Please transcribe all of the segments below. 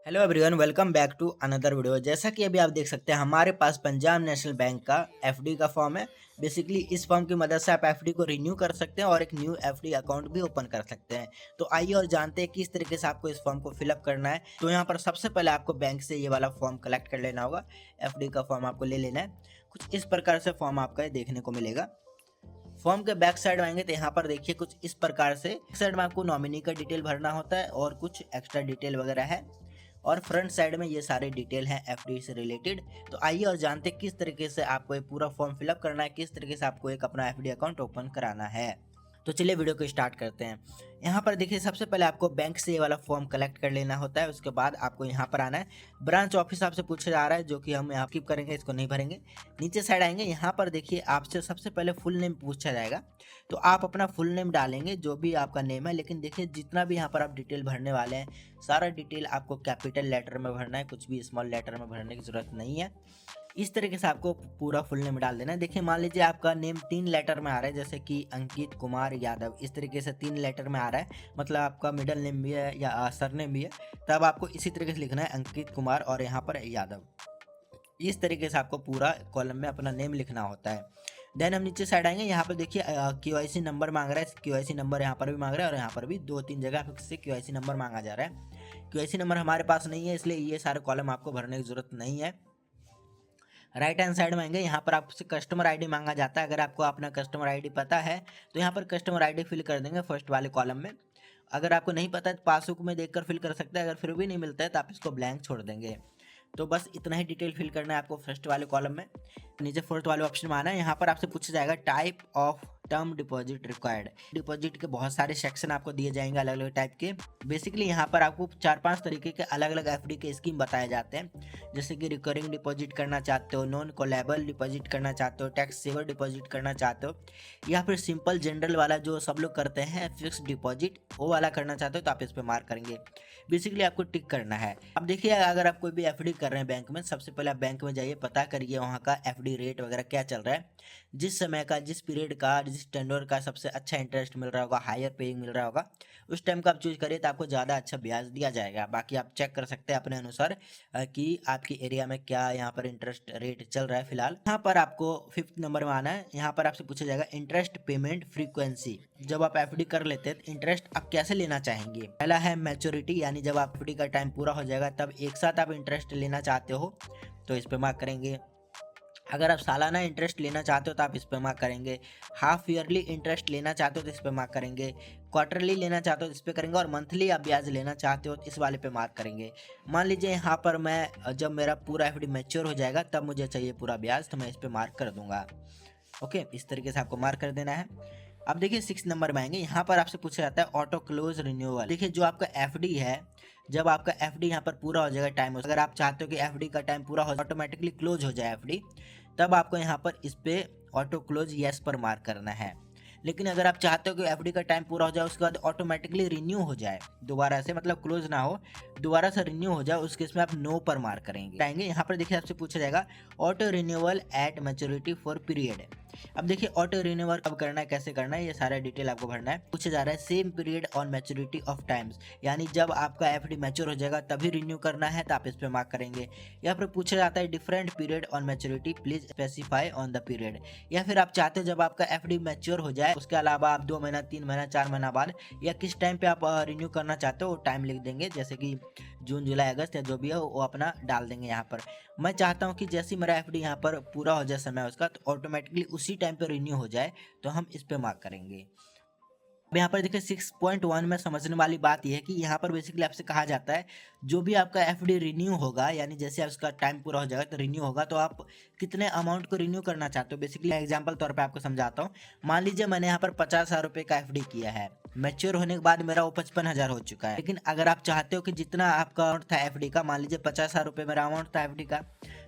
Hello everyone, welcome back to another video. जैसा कि अभी आप देख सकते हैं हमारे पास पंजाब नेशनल बैंक का एफडी का फॉर्म है। बेसिकली इस फॉर्म की मदद से आप एफडी को रिन्यू कर सकते हैं और एक न्यू एफडी अकाउंट भी ओपन कर सकते हैं। तो आइए और जानते हैं किस तरीके से आपको इस फॉर्म को फिलअप करना है। तो यहाँ पर सबसे पहले आपको बैंक से ये वाला फॉर्म कलेक्ट कर लेना होगा। एफडी का फॉर्म आपको ले लेना है। कुछ इस प्रकार से फॉर्म आपका देखने को मिलेगा। फॉर्म के बैक साइड में आएंगे तो यहाँ पर देखिए कुछ इस प्रकार से बैक साइड में आपको नॉमिनी का डिटेल भरना होता है और कुछ एक्स्ट्रा डिटेल वगैरह है। और फ्रंट साइड में ये सारे डिटेल हैं एफडी से रिलेटेड। तो आइए और जानते हैं किस तरीके से आपको ये पूरा फॉर्म फिलअप करना है, किस तरीके से आपको एक अपना एफडी अकाउंट ओपन कराना है। तो चलिए वीडियो को स्टार्ट करते हैं। यहाँ पर देखिए सबसे पहले आपको बैंक से ये वाला फॉर्म कलेक्ट कर लेना होता है। उसके बाद आपको यहाँ पर आना है। ब्रांच ऑफिस आपसे पूछा जा रहा है, जो कि हम यहाँ स्किप करेंगे, इसको नहीं भरेंगे। नीचे साइड आएंगे, यहाँ पर देखिए आपसे सबसे पहले फुल नेम पूछा जाएगा। तो आप अपना फुल नेम डालेंगे, जो भी आपका नेम है। लेकिन देखिए जितना भी यहाँ पर आप डिटेल भरने वाले हैं, सारा डिटेल आपको कैपिटल लेटर में भरना है, कुछ भी स्मॉल लेटर में भरने की जरूरत नहीं है। इस तरीके से आपको पूरा फुल नेम डाल देना है। देखिए मान लीजिए आपका नेम 3 लेटर में आ रहा है, जैसे कि अंकित कुमार यादव। इस तरीके से 3 लेटर में आ रहा है, मतलब आपका मिडिल नेम भी है या सरनेम भी है। तब आपको इसी तरीके से लिखना है अंकित कुमार और यहाँ पर यादव। इस तरीके से आपको पूरा कॉलम में अपना नेम लिखना होता है। देन हम नीचे साइड आएंगे, यहाँ पर देखिए KYC नंबर मांग रहा है। KYC नंबर यहाँ पर भी मांग रहा है और यहाँ पर भी 2-3 जगह से KYC नंबर मांगा जा रहा है। KYC नंबर हमारे पास नहीं है, इसलिए ये सारे कॉलम आपको भरने की जरूरत नहीं है। राइट हैंड साइड में आएंगे, यहाँ पर आपसे कस्टमर आईडी मांगा जाता है। अगर आपको अपना कस्टमर आईडी पता है तो यहाँ पर कस्टमर आईडी फिल कर देंगे फर्स्ट वाले कॉलम में। अगर आपको नहीं पता है तो पासबुक में देखकर फिल कर सकते हैं। अगर फिर भी नहीं मिलता है तो आप इसको ब्लैंक छोड़ देंगे। तो बस इतना ही डिटेल फिल करना है आपको फर्स्ट वाले कॉलम में। नीचे फोर्थ वाले ऑप्शन में आना है, यहाँ पर आपसे पूछा जाएगा type of term deposit required. Deposit के बहुत सारे सेक्शन आपको दिए जाएंगे अलग अलग टाइप के। बेसिकली यहाँ पर आपको 4-5 तरीके के अलग अलग एफडी के स्कीम बताए जाते हैं। जैसे कि रिकरिंग डिपॉजिट करना चाहते हो, नॉन कोलेबल डिपॉजिट करना चाहते हो, टैक्स सेवर डिपॉजिट करना चाहते हो, या फिर सिंपल जनरल वाला जो सब लोग करते हैं फिक्स डिपॉजिट, वो वाला करना चाहते हो तो आप इस पर मार्क करेंगे। बेसिकली आपको टिक करना है। अब देखिए अगर आप कोई भी एफडी कर रहे हैं बैंक में, सबसे पहले आप बैंक में जाइए, पता करिए वहाँ का एफडी रेट वगैरह क्या चल रहा है। जिस समय का, जिस पीरियड का, जिस टेन्योर का सबसे अच्छा इंटरेस्ट मिल रहा होगा, हायर पेइंग मिल रहा होगा, उस टाइम का आप चूज करिए तो आपको ज़्यादा अच्छा ब्याज दिया जाएगा। बाकी आप चेक कर सकते हैं अपने अनुसार कि आपकी एरिया में क्या यहाँ पर इंटरेस्ट रेट चल रहा है फिलहाल। यहाँ पर आपको 5th नंबर में आना है। यहाँ पर आपसे पूछा जाएगा इंटरेस्ट पेमेंट फ्रीक्वेंसी। जब आप एफडी कर लेते हैं तो इंटरेस्ट आप कैसे लेना चाहेंगे। पहला है मैच्योरिटी, यानी जब आप एफडी का टाइम पूरा हो जाएगा तब एक साथ आप इंटरेस्ट लेना चाहते हो तो इस पर मार्क करेंगे। अगर आप सालाना इंटरेस्ट लेना चाहते हो तो आप इस पर मार्क करेंगे। हाफ ईयरली इंटरेस्ट लेना चाहते हो तो इस पर मार्क करेंगे। क्वार्टरली लेना चाहते हो तो इस पर करेंगे। और मंथली आप ब्याज लेना चाहते हो तो इस वाले पे मार्क करेंगे। मान लीजिए यहाँ पर मैं जब मेरा पूरा एफडी मैच्योर हो जाएगा तब मुझे चाहिए पूरा ब्याज, तो मैं इस पर मार्क कर दूंगा। ओके, इस तरीके से आपको मार्क कर देना है। अब देखिए 6 नंबर में आएंगे, यहाँ पर आपसे पूछा जाता है ऑटो क्लोज रिन्यूअल। देखिए जो आपका एफडी है, जब आपका एफडी यहाँ पर पूरा हो जाएगा टाइम, अगर आप चाहते हो कि एफडी का टाइम पूरा हो ऑटोमेटिकली क्लोज हो जाए एफडी, तब आपको यहाँ पर इस पे ऑटो क्लोज यस पर मार्क करना है। लेकिन अगर आप चाहते हो कि एफडी का टाइम पूरा हो जाए उसके बाद ऑटोमेटिकली रिन्यू हो जाए दोबारा से, मतलब क्लोज ना हो, दोबारा से रिन्यू हो जाए, उस केस में आप नो पर मार्क करेंगे। यहाँ पर देखिए आपसे पूछा जाएगा auto renewal at maturity for period. अब देखिए ऑटो रिन्यूअल कब करना है, कैसे करना है, ये सारा डिटेल आपको भरना है। पूछा जा रहा है same period on maturity of times, यानी जब आपका एफडी मैच्योर हो जाएगा तभी रिन्यू करना है तो आप इस पे मार्क करेंगे। या फिर पूछा जाता है different period on maturity, please specify on the period. या फिर आप चाहते हो जब आपका एफडी मैच्योर हो जाए उसके अलावा आप 2 महीना, 3 महीना, 4 महीना बाद या किस टाइम पे आप रिन्यू करना चाहते हो वो टाइम लिख देंगे, जैसे कि जून, जुलाई, अगस्त या जो भी है वो अपना डाल देंगे। यहाँ पर मैं चाहता हूँ कि जैसे मेरा एफडी यहाँ पर पूरा हो जाए समय उसका, तो ऑटोमेटिकली उसी टाइम पे रिन्यू हो जाए, तो हम इस पे मार्क करेंगे। अब यहाँ पर देखिए 6.1 में समझने वाली बात यह है कि यहाँ पर बेसिकली आपसे कहा जाता है जो भी आपका एफडी रिन्यू होगा, यानी जैसे आप उसका टाइम पूरा हो जाएगा तो रिन्यू होगा, तो आप कितने अमाउंट को रिन्यू करना चाहते हो। बेसिकली एग्जांपल तौर पे आपको समझाता हूँ। मान लीजिए मैंने यहाँ पर 50,000 रुपये का एफडी किया है, मैच्योर होने के बाद मेरा वो 55,000 हो चुका है। लेकिन अगर आप चाहते हो कि जितना आपका अमाउंट था एफडी का, मान लीजिए 50,000 रुपये मेरा अमाउंट था एफडी का,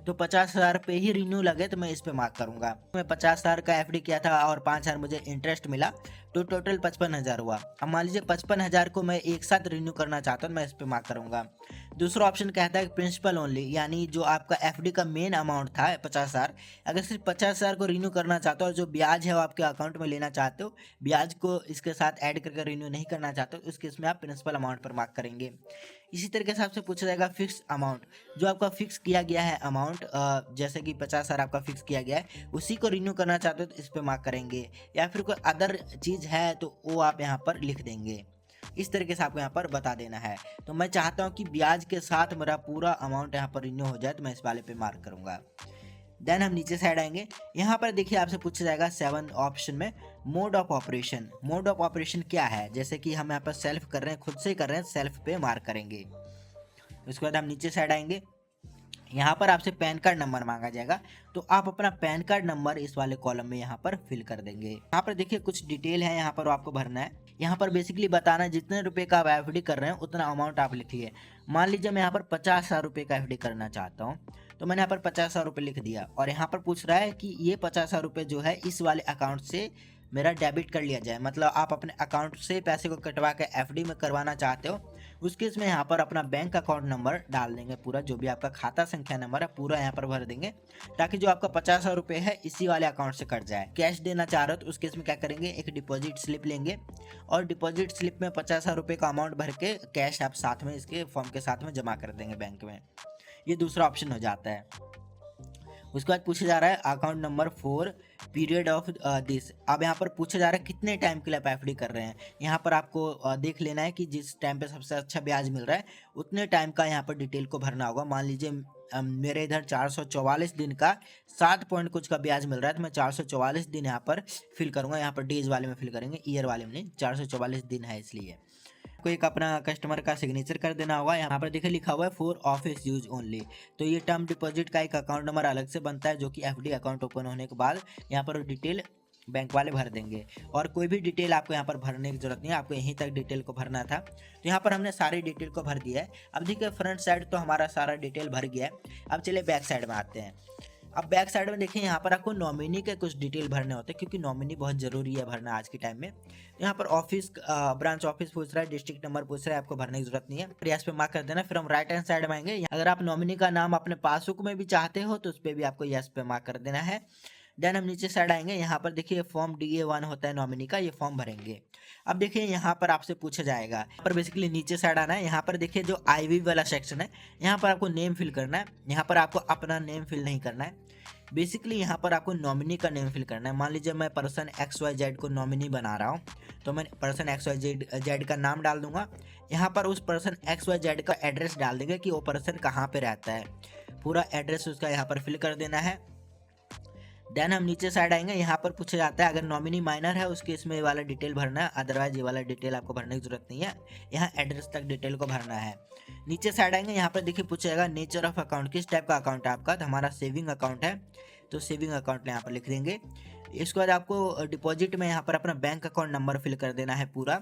तो 50,000 पे ही रिन्यू लगे तो मैं इस पे मार्क करूंगा। मैं 50,000 का एफडी किया था और 5,000 मुझे इंटरेस्ट मिला, तो टोटल 55,000 हुआ। अब मान लीजिए 55,000 को मैं एक साथ रिन्यू करना चाहता हूँ, मैं इस पे मार्क करूंगा। दूसरा ऑप्शन कहता है प्रिंसिपल ओनली, यानी जो आपका एफडी का मेन अमाउंट था 50,000, अगर सिर्फ 50,000 को रिन्यू करना चाहते हो और जो ब्याज है वो आपके अकाउंट में लेना चाहते हो, ब्याज को इसके साथ ऐड करके रिन्यू नहीं करना चाहते हो, उस केस में आप प्रिंसिपल अमाउंट पर मार्क करेंगे। इसी तरीके से आपसे पूछा जाएगा फिक्स अमाउंट, जो आपका फिक्स किया गया है अमाउंट, जैसे कि 50,000 आपका फिक्स किया गया है, उसी को रिन्यू करना चाहते हो तो इस पे मार्क करेंगे, या फिर कोई अदर चीज़ है तो वो आप यहाँ पर लिख देंगे। इस तरीके से आपको यहाँ पर बता देना है। तो मैं चाहता हूँ कि ब्याज के साथ मेरा पूरा अमाउंट यहाँ पर रिन्यू हो जाए, तो मैं इस वाले पे मार्क करूँगा। देन हम नीचे साइड आएंगे, यहाँ पर देखिए आपसे पूछा जाएगा 7 ऑप्शन में mode of operation. Mode of operation क्या है, जैसे कि हम यहाँ पर सेल्फ कर रहे हैं, खुद से कर रहे हैं, सेल्फ पे मार्क करेंगे। उसके बाद हम नीचे साइड आएंगे, यहाँ पर आपसे पैन कार्ड नंबर मांगा जाएगा, तो आप अपना पैन कार्ड नंबर इस वाले कॉलम में यहाँ पर फिल कर देंगे। यहाँ पर देखिए कुछ डिटेल है, यहाँ पर आपको भरना है। यहाँ पर बेसिकली बताना है जितने रुपए का आप एफडी कर रहे हैं उतना अमाउंट आप लिखिए। मान लीजिए मैं यहाँ पर 50,000 रुपये का एफडी करना चाहता हूँ, तो मैंने यहाँ पर 50,000 रुपये लिख दिया, और यहाँ पर पूछ रहा है कि ये 50,000 रुपये जो है इस वाले अकाउंट से मेरा डेबिट कर लिया जाए, मतलब आप अपने अकाउंट से पैसे को कटवा के एफडी में करवाना चाहते हो। उस केस में यहाँ पर अपना बैंक अकाउंट नंबर डाल देंगे, पूरा जो भी आपका खाता संख्या नंबर है पूरा यहाँ पर भर देंगे, ताकि जो आपका 50,000 रुपये है इसी वाले अकाउंट से कट जाए। कैश देना चाह रहे हो तो उस केस में क्या करेंगे, एक डिपॉजिट स्लिप लेंगे, और डिपॉजिट स्लिप में 50,000 रुपये का अमाउंट भर के कैश आप साथ में इसके फॉर्म के साथ में जमा कर देंगे बैंक में। ये दूसरा ऑप्शन हो जाता है। उसके बाद पूछा जा रहा है account number 4 period of this. अब यहाँ पर पूछा जा रहा है कितने टाइम के लिए आप एफडी कर रहे हैं। यहाँ पर आपको देख लेना है कि जिस टाइम पे सबसे अच्छा ब्याज मिल रहा है उतने टाइम का यहाँ पर डिटेल को भरना होगा। मान लीजिए मेरे इधर 444 दिन का 7 पॉइंट कुछ का ब्याज मिल रहा है, तो मैं 444 दिन यहाँ पर फिल करूँगा। यहाँ पर डेज वाले में फिल करेंगे, ईयर वाले में नहीं, 444 दिन है इसलिए। को एक अपना कस्टमर का सिग्नेचर कर देना होगा। यहाँ पर देखिए लिखा हुआ है फॉर ऑफिस यूज ओनली, तो ये टर्म डिपॉजिट का एक अकाउंट नंबर अलग से बनता है, जो कि एफडी अकाउंट ओपन होने के बाद यहाँ पर डिटेल बैंक वाले भर देंगे, और कोई भी डिटेल आपको यहाँ पर भरने की जरूरत नहीं है, आपको यहीं तक डिटेल को भरना था। तो यहाँ पर हमने सारी डिटेल को भर दिया है। अब देखिए फ्रंट साइड तो हमारा सारा डिटेल भर गया है। अब चलिए बैक साइड में आते हैं। अब बैक साइड में देखिए यहाँ पर आपको नॉमिनी के कुछ डिटेल भरने होते हैं, क्योंकि नॉमिनी बहुत जरूरी है भरना आज के टाइम में। यहाँ पर ऑफिस ब्रांच ऑफिस पूछ रहा है, डिस्ट्रिक्ट नंबर पूछ रहा है, आपको भरने की जरूरत नहीं है, प्रयास पे मार्क कर देना। फिर हम राइट हैंड साइड में आएंगे, अगर आप नॉमिनी का नाम अपने पासबुक में भी चाहते हो तो उस पर भी आपको यस पे मार्क कर देना है। देन हम नीचे साइड आएंगे, यहाँ पर देखिए फॉर्म DA1 होता है नॉमिनी का, ये फॉर्म भरेंगे। अब देखिए यहाँ पर आपसे पूछा जाएगा, यहाँ पर बेसिकली नीचे साइड आना है। यहाँ पर देखिए जो IV वाला सेक्शन है, यहाँ पर आपको नेम फिल करना है। यहाँ पर आपको अपना नेम फिल नहीं करना है, बेसिकली यहाँ पर आपको नॉमिनी का नेम फिल करना है। मान लीजिए मैं पर्सन XYZ को नॉमिनी बना रहा हूँ, तो मैं पर्सन XYZ का नाम डाल दूंगा। यहाँ पर उस पर्सन XYZ का एड्रेस डाल देंगे कि वो पर्सन कहाँ पे रहता है, पूरा एड्रेस उसका यहाँ पर फिल कर देना है। देन हम नीचे साइड आएंगे, यहाँ पर पूछा जाता है अगर नॉमिनी माइनर है उसके इसमें ये वाला डिटेल भरना है, अदरवाइज ये वाला डिटेल आपको भरने की जरूरत नहीं है, यहाँ एड्रेस तक डिटेल को भरना है। नीचे साइड आएंगे, यहाँ पर देखिए पूछा जाएगा नेचर ऑफ अकाउंट, किस टाइप का अकाउंट है आपका, तो हमारा सेविंग अकाउंट है, तो सेविंग अकाउंट यहाँ पर लिख देंगे। इसके बाद आपको डिपॉजिट में यहाँ पर अपना बैंक अकाउंट नंबर फिल कर देना है पूरा।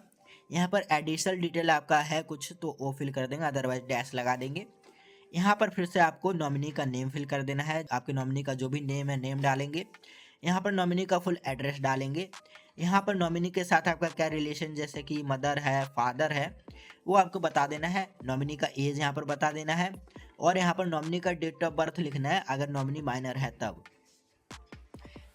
यहाँ पर एडिशनल डिटेल आपका है कुछ तो वो फिल कर देंगे, अदरवाइज डैश लगा देंगे। यहाँ पर फिर से आपको नॉमिनी का नेम फिल कर देना है, आपके नॉमिनी का जो भी नेम है नेम डालेंगे। यहाँ पर नॉमिनी का फुल एड्रेस डालेंगे। यहाँ पर नॉमिनी के साथ आपका क्या रिलेशन, जैसे कि मदर है, फादर है, वो आपको बता देना है। नॉमिनी का एज यहाँ पर बता देना है, और यहाँ पर नॉमिनी का डेट ऑफ बर्थ लिखना है अगर नॉमिनी माइनर है तब।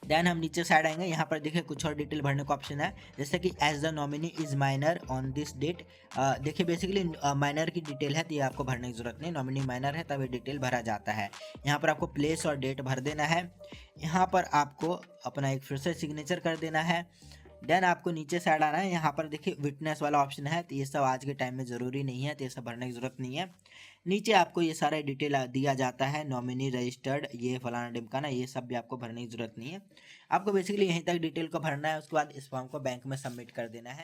देन हम नीचे साइड आएंगे, यहाँ पर देखिए कुछ और डिटेल भरने का ऑप्शन है, जैसे कि as the nominee is minor on this date. देखिए बेसिकली माइनर की डिटेल है तो ये आपको भरने की जरूरत नहीं, नॉमिनी माइनर है तब ये डिटेल भरा जाता है। यहाँ पर आपको प्लेस और डेट भर देना है। यहाँ पर आपको अपना एक फिर से सिग्नेचर कर देना है। देन आपको नीचे साइड आना है, यहाँ पर देखिए विटनेस वाला ऑप्शन है, तो ये सब आज के टाइम में ज़रूरी नहीं है, तो ये सब भरने की ज़रूरत नहीं है। नीचे आपको ये सारा डिटेल दिया जाता है, नॉमिनी रजिस्टर्ड, ये फलाना ढिमकाना, ये सब भी आपको भरने की ज़रूरत नहीं है। आपको बेसिकली यहीं तक डिटेल को भरना है, उसके बाद इस फॉर्म को बैंक में सबमिट कर देना है।